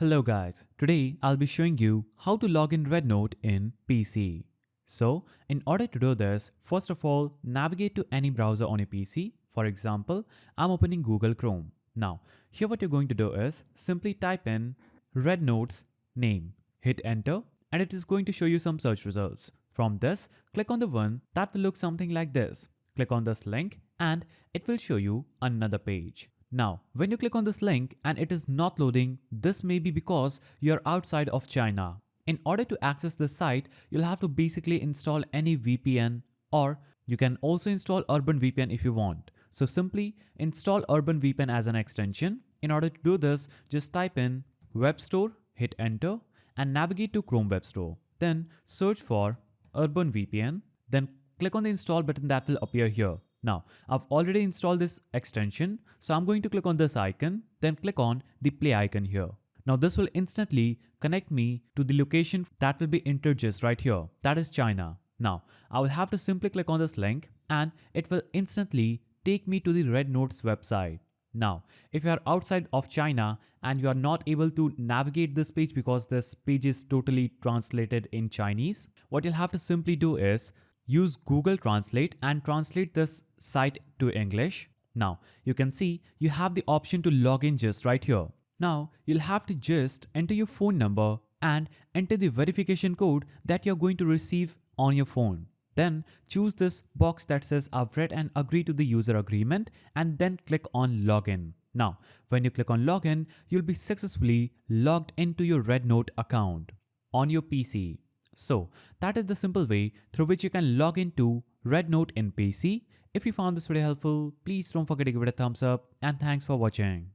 Hello guys, today I'll be showing you how to log in RedNote in PC. So, in order to do this, first of all, navigate to any browser on your PC. For example, I'm opening Google Chrome. Now, here what you're going to do is simply type in RedNote's name, hit enter, and it is going to show you some search results. From this, click on the one that will look something like this. Click on this link and it will show you another page. Now, when you click on this link and it is not loading, this may be because you're outside of China. In order to access this site, you'll have to basically install any VPN, or you can also install Urban VPN if you want. So simply install Urban VPN as an extension. In order to do this, just type in Web Store, hit enter and navigate to Chrome Web Store. Then search for Urban VPN, then click on the install button that will appear here. Now, I've already installed this extension, so I'm going to click on this icon, then click on the play icon here. Now, this will instantly connect me to the location that will be entered just right here, that is China. Now, I will have to simply click on this link and it will instantly take me to the RedNote's website. Now, if you are outside of China and you are not able to navigate this page because this page is totally translated in Chinese, what you'll have to simply do is use Google Translate and translate this site to English. Now, you can see you have the option to log in just right here. Now, you'll have to just enter your phone number and enter the verification code that you're going to receive on your phone. Then choose this box that says I've read and agree to the user agreement and then click on login. Now, when you click on login, you'll be successfully logged into your RedNote account on your PC. So that is the simple way through which you can log into RedNote in PC. If you found this video helpful, please don't forget to give it a thumbs up and thanks for watching.